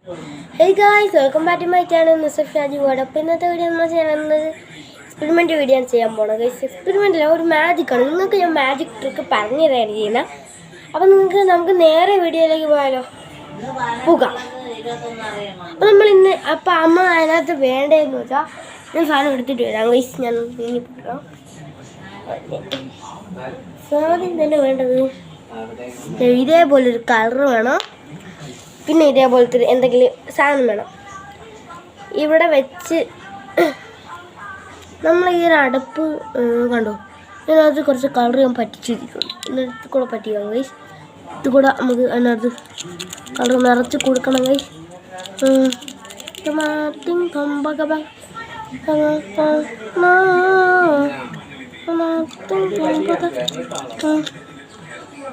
Hey guys, welcome back to my channel, Mr. Shaji Ward. അപ്പോൾ ഇന്നത്തെ video നമ്മൾ ചെയ്യുന്നത് എക്സ്പെരിമെൻറ്റ് വീഡിയോ ആണ് ചെയ്യാൻ പോകുന്നത്. ഗൈസ് എക്സ്പെരിമെൻറ്റില്ല, ഒരു മാജിക്കാണ്. നിങ്ങൾക്ക് ഞാൻ മാജിക് ട്രിക്ക് പറഞ്ഞു തരാണ് ചെയ്യുന്നത്. അപ്പോൾ നമുക്ക് നേരെ വീഡിയോയിലേക്ക് പോയാലോ? പോകാം. അപ്പോൾ അപ്പോൾ അമ്മ അതിനകത്ത് വേണ്ടതെന്ന് വെച്ചാൽ ഞാൻ സാധനം എടുത്തിട്ട് വരാം. ഗൈസ് ഞാൻ നീങ്ങി പോകാം. സാധനം തന്നെ വേണ്ടത് ഇതേപോലൊരു കളർ വേണം. പിന്നെ ഇതേപോലത്തെ എന്തെങ്കിലും സാധനം വേണം. ഇവിടെ വെച്ച് നമ്മൾ ഈ ഒരു അടുപ്പ് കണ്ടോ, ഇതിനകത്ത് കുറച്ച് കളർ ഞാൻ പറ്റിച്ചിരിക്കുന്നു. ഇതിനകത്ത് കൂടെ പറ്റിക്കാം ഗൈസ്. ഇത് കൂടെ നമുക്ക് അതിനകത്ത് കളർ നിറച്ച് കൊടുക്കണം ഗൈസ്.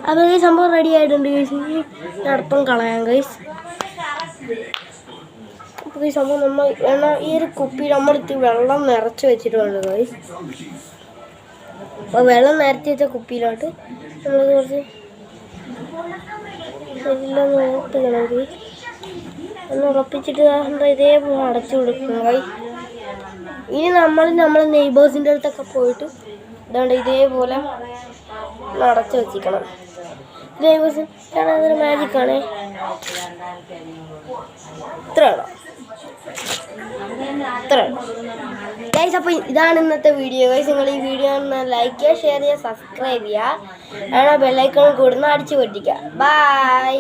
അപ്പോൾ ഈ സംഭവം റെഡി ആയിട്ടുണ്ട് ഗൈസ്. ഈ അടുപ്പം കളയാം ഗൈസ്. അപ്പോൾ ഈ സംഭവം നമ്മൾ ഈ ഒരു കുപ്പി നമ്മളിത്തി വെള്ളം നിറച്ച് വെച്ചിട്ടുണ്ട് ഗൈസ്. അപ്പോൾ വെള്ളം നിറച്ച് വെച്ച കുപ്പിയിലോട്ട് നമ്മൾ കുറച്ച് എല്ലാം നോക്കണം ഗൈസ്. ഒന്ന് ഉറപ്പിച്ചിട്ട് ഇതേപോലെ അടച്ചു കൊടുക്കണം ഗൈസ്. ഇനി നമ്മൾ നെയ്ബേഴ്സിൻ്റെ അടുത്തൊക്കെ പോയിട്ട് ഇതുകൊണ്ട് ഇതേപോലെ അടച്ചു വെച്ചിരിക്കണം. ഇതേപോലെ അതൊരു മാജിക്കാണ്. ഇത്രയാണോ? ഗൈസ്, അപ്പോൾ ഇതാണ് ഇന്നത്തെ വീഡിയോ. ഗൈസ്, നിങ്ങൾ ഈ വീഡിയോ ലൈക്ക് ചെയ്യുക, ഷെയർ ചെയ്യുക, സബ്സ്ക്രൈബ് ചെയ്യുക, ബെല്ലൈക്കൺ കൂടുന്ന അടിച്ചു പൊട്ടിക്കുക. ബൈ.